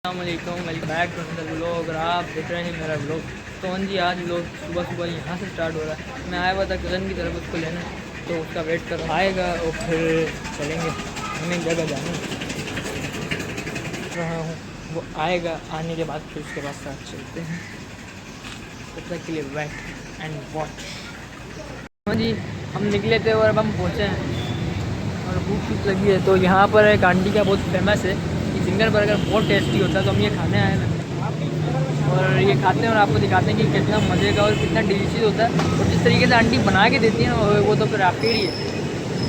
अस्सलामुअलैकुम, welcome back to another vlog. और आप देख रहे हैं मेरा व्लॉग। तो हाँ जी, आज व्लॉग सुबह सुबह यहाँ से स्टार्ट हो रहा है। मैं आया हुआ था कज़न की तरफ उसको लेने, तो उसका वेट कर आएगा और फिर चलेंगे। हमें एक जगह जाना रहा हूँ, वो आएगा, आने के बाद फिर उसके बाद साथ चलते हैं। तब तक के लिए वेट एंड वॉच। हाँ जी, हम निकले थे और अब हम पहुँचे हैं और भूख भूख लगी है। तो यहाँ पर एक आंटी का बहुत फेमस है, सिंगर बर्गर बहुत टेस्टी होता है। तो हम ये खाने आए हैं और ये खाते हैं और आपको दिखाते हैं कि कितना मज़े का और कितना डिलीशियस होता है। और जिस तरीके से आंटी बना के देती है ना, वो तो फिर आपके ही है।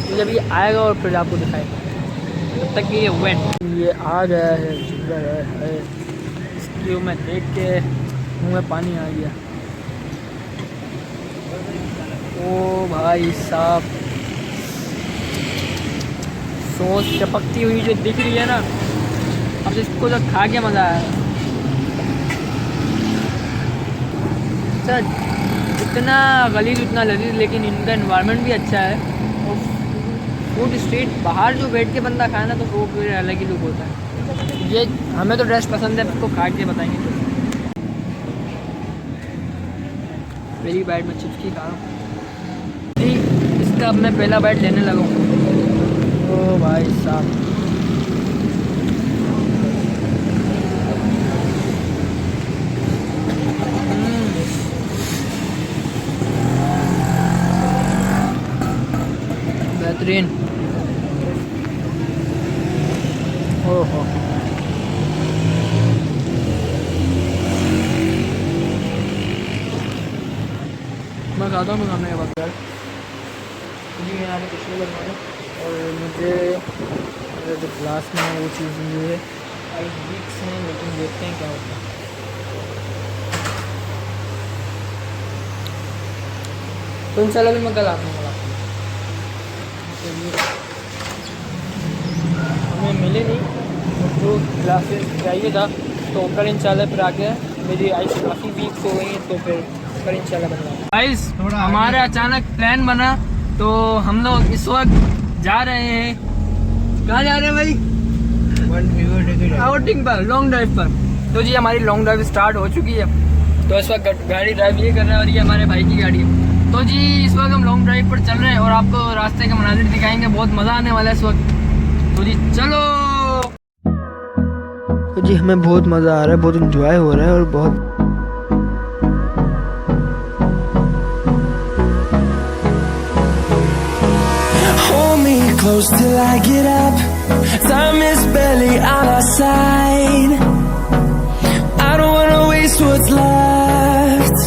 तो जब ये आएगा और फिर आपको दिखाएगा। तब तक ये वेट ये आ गया है, इसलिए मैं देख के मुँह में पानी आ गया। ओ भाई साहब, सॉस चपकती हुई जो दिख रही है ना, अब इसको तो खा के मज़ा आया। सर इतना गलीज उतना लजीज, लेकिन इनका एनवायरनमेंट भी अच्छा है। और फूड स्ट्रीट बाहर जो बैठ के बंदा खाए ना, तो वो फिर अलग ही लुक होता है। ये हमें तो ड्रेस पसंद है, उसको खा के बताएंगे। तो पहली बाइट में चिप्स की खा रहा हूँ जी, इसका अब मैं पहला बाइट लेने लगा हूँ। ओ भाई साहब, बेहतरीन। ओहो, मैं खाता हूँ खाने के बाद यार। मुझे यहाँ पे कुछ नहीं बनवाना और मुझे जो क्लास में वो चीज़ ये है, 5 वीक्स हैं, लेकिन देखते हैं क्या होता है। तो इंशाल्लाह भी मैं कल आता हूँ। हमें मिले नहीं जो क्लासेस चाहिए था, तो कल इंशाल्लाह फिर आके मेरी आइस काफ़ी वीक्स हो गई हैं, तो फिर कल इंशाल्लाह बनवा। आइस हमारा अचानक प्लान बना, तो हम लोग इस वक्त जा रहे हैं। कहाँ जा रहे हैं भाई? आउटिंग पर, लॉन्ग ड्राइव पर। तो जी हमारी लॉन्ग ड्राइव स्टार्ट हो चुकी है। तो इस वक्त गाड़ी ड्राइव ये कर रहे हैं और ये हमारे भाई की गाड़ी है। तो जी इस वक्त हम लॉन्ग ड्राइव पर चल रहे हैं और आपको रास्ते के मनाजिर दिखाएंगे। बहुत मज़ा आने वाला है इस वक्त। तो जी चलो। तो जी हमें बहुत मज़ा आ रहा है, बहुत इंजॉय हो रहा है और बहुत close till I get up. Time is barely on our side. I don't wanna waste what's left.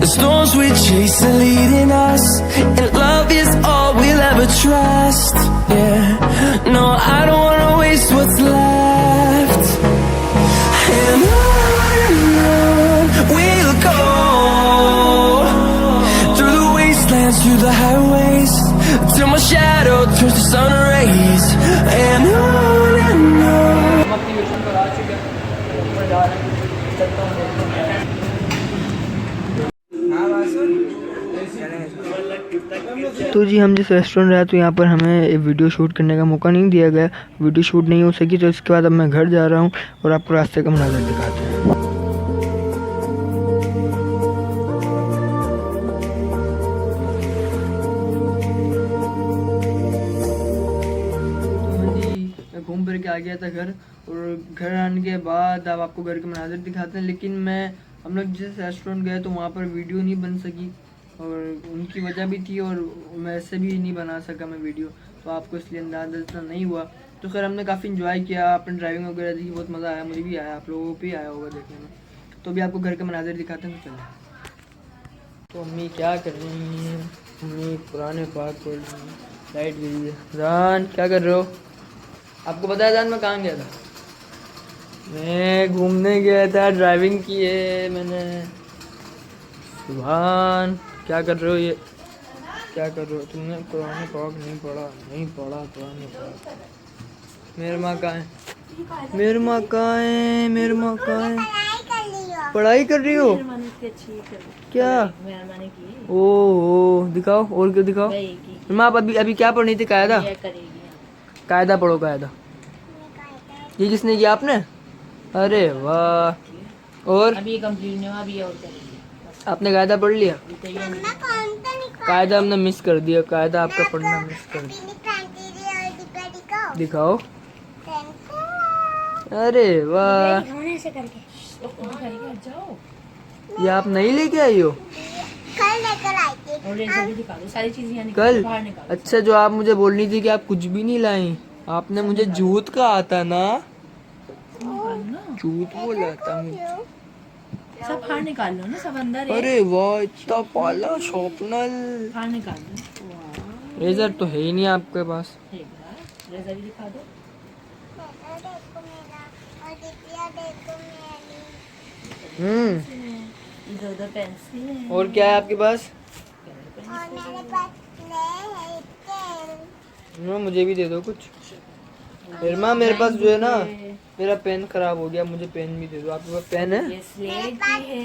The storms we chase are leading us, and love is all we'll ever trust. Yeah, no, I don't wanna waste what's left. And on we'll go, through the wastelands, through the highways, till my shadow turns to sun rays. And on and on. हम अपनी mission पर आ चुके हैं, ऊपर जा रहे हैं। चलता हूँ। तो जी हम जिस रेस्टोरेंट आए, तो यहाँ पर हमें वीडियो शूट करने का मौका नहीं दिया गया, वीडियो शूट नहीं हो सकी। तो इसके बाद अब मैं घर जा रहा हूँ और आपको रास्ते का मंजर दिखाते हैं। घूम फिर के आ गया था घर, और घर आने के बाद अब आपको घर के मनाजिर दिखाते हैं। लेकिन हम लोग जिस रेस्टोरेंट गए तो वहाँ पर वीडियो नहीं बन सकी, और उनकी वजह भी थी, और वैसे भी नहीं बना सका मैं वीडियो, तो आपको इसलिए अंदाज़ा नहीं हुआ। तो खैर हमने काफ़ी इन्जॉय किया, अपने ड्राइविंग वगैरह देखी, बहुत मज़ा आया, मुझे भी आया, आप लोगों को भी आया होगा देखने में। तो भी आपको घर के मनाजिर दिखाते हैं। तो चलो। तो अम्मी क्या कर रही हैं? अम्मी पुराने पाक पढ़ रही हैं। लाइट गई है। जान क्या कर रहे हो? आपको पता है जान मैं कहाँ गया था? मैं घूमने गया था, ड्राइविंग की है मैंने। सुभान, क्या कर रहे हो? ये क्या कर रहे हो? तुमने कुरान पाक नहीं पढ़ा? नहीं पढ़ा कुरान पाक। मेरे माँ कहाँ है? मेरे माँ कहाँ है? मेरे माँ कहाँ है? पढ़ाई कर रही हो क्या? ओ दिखाओ, और क्या दिखाओ? माँ अभी क्या पढ़नी थी? कायदा। कायदा पढ़ो, कायदा। ये किसने किया? आपने? अरे वाह। और अभी ये कंप्लीट नहीं हुआ, अभी ये और करेंगे बस। आपने कायदा पढ़ लिया? अभी तो ये मम्मा कौन सा निकाल कायदा हमने मिस कर दिया, कायदा आपका पढ़ना मिस कर दिया। अपनी क्रांति और डिब्बा दिखाओ। दिखाओ। पेंसिल। अरे वाह, दिखाओ ऐसे करके। तो खुद करेंगे, जाओ। ये आप नहीं लेके आई हो? कल लेकर आई थी। और रेजर भी दिखा दो, सारी चीजें यहाँ कल? निकाल बाहर निकाल। अच्छा, जो आप मुझे बोलनी थी कि आप कुछ भी नहीं लाई, आपने मुझे झूठ कहा था ना, निकाल ना, झूठ बोला था मुझे। सब बाहर निकाल लो ना, सब अंदर है। अरे वाह, इतना पाला शॉपनल। बाहर निकाल लो। वाह, रेजर तो है ही नहीं आपके पास। एक बार रेजर भी दिखा दो। देखो मेरा और दिव्या देखो मेरी। इधर उधर पेंसिल है। और क्या है आपके पास? और मेरे पास है पेन। मुझे भी दे दो कुछ। इरमा, मेरे पास जो है ना, मेरा पेन खराब हो गया, मुझे पेन भी दे दो। आपके पास पेन है? ये स्लेट भी है।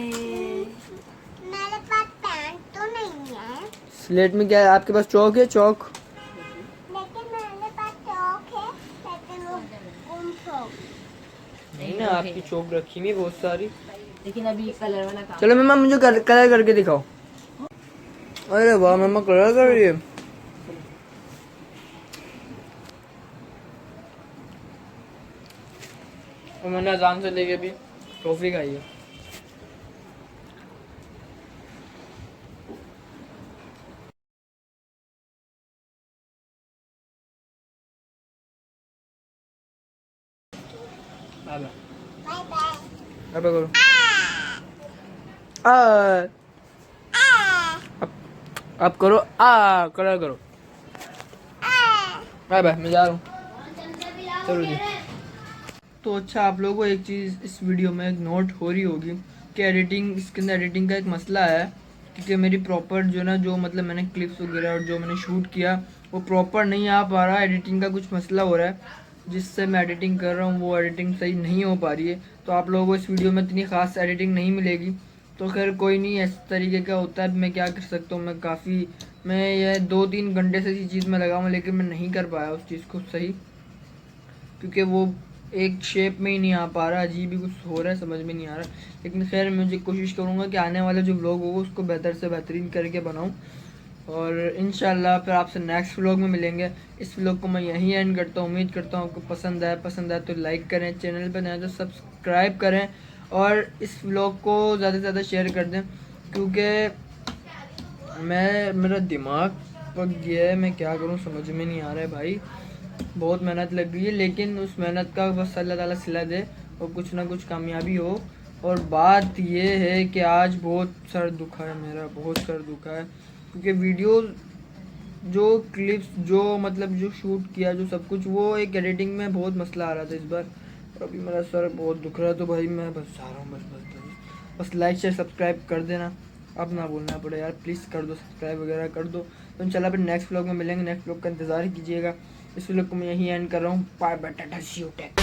मेरे पास पेन तो नहीं है, स्लेट में क्या है? आपके पास चौक है? चौक? लेकिन मेरे पास चौक है, लेकिन वो गुम हो गई। नहीं ना, आपकी चौक रखी हुई बहुत सारी। लेकिन अभी ये कलर वाला काम। चलो मम्मा, मुझे कलर करके दिखाओ। अरे वाह, मम्मा कलर कर रही है। और मैंने अजान से लेके भी टॉफी खाई है। Bye bye. अब करो। आ, अब करो। कलर करो। बाय बाय, मैं जा रहा हूँ। चलो जी। तो अच्छा, आप लोगों को एक चीज़ इस वीडियो में एक नोट हो रही होगी कि एडिटिंग, इसके अंदर एडिटिंग का एक मसला है, क्योंकि मेरी प्रॉपर जो ना, जो मतलब मैंने क्लिप्स वगैरह और जो मैंने शूट किया वो प्रॉपर नहीं आ पा रहा। एडिटिंग का कुछ मसला हो रहा है, जिससे मैं एडिटिंग कर रहा हूँ वो एडिटिंग सही नहीं हो पा रही है। तो आप लोगों को इस वीडियो में इतनी खास एडिटिंग नहीं मिलेगी। तो खैर कोई नहीं, इस तरीके का होता है, मैं क्या कर सकता हूँ। मैं ये 2-3 घंटे से इसी चीज़ में लगा हूँ, लेकिन मैं नहीं कर पाया उस चीज़ को सही, क्योंकि वो एक शेप में ही नहीं आ पा रहा। अजीब ही कुछ हो रहा है, समझ में नहीं आ रहा। लेकिन खैर मुझे कोशिश करूँगा कि आने वाला जो व्लॉग होगा उसको बेहतर से बेहतरीन करके बनाऊँ, और इंशाल्लाह फिर आपसे नेक्स्ट व्लॉग में मिलेंगे। इस व्लॉग को मैं यहीं एंड करता हूँ। उम्मीद करता हूँ आपको पसंद आए तो लाइक करें, चैनल पर नए तो सब्सक्राइब करें, और इस व्लॉग को ज़्यादा से ज़्यादा शेयर कर दें, क्योंकि मेरा दिमाग पक गया है। मैं क्या करूँ, समझ में नहीं आ रहा है भाई। बहुत मेहनत लग गई है, लेकिन उस मेहनत का बस अल्लाह ताला सिला दे और कुछ ना कुछ कामयाबी हो। और बात ये है कि आज बहुत सर दुखा है मेरा, बहुत सर दुखा है, क्योंकि वीडियो जो क्लिप्स जो मतलब जो शूट किया, जो सब कुछ, वो एक एडिटिंग में बहुत मसला आ रहा था इस बार। और अभी मेरा सर बहुत दुख रहा है। तो भाई मैं बस जा रहा हूँ, बस लाइक शेयर सब्सक्राइब कर देना। अब ना बोलना पड़े यार, प्लीज़ कर दो, सब्सक्राइब वगैरह कर दो। तो इंशाल्लाह फिर नेक्स्ट व्लॉग में मिलेंगे। नेक्स्ट व्लॉग का इंतज़ार कीजिएगा। इस व्लॉग को मैं यहीं एंड कर रहा हूँ। Bye bye, tata see you, take.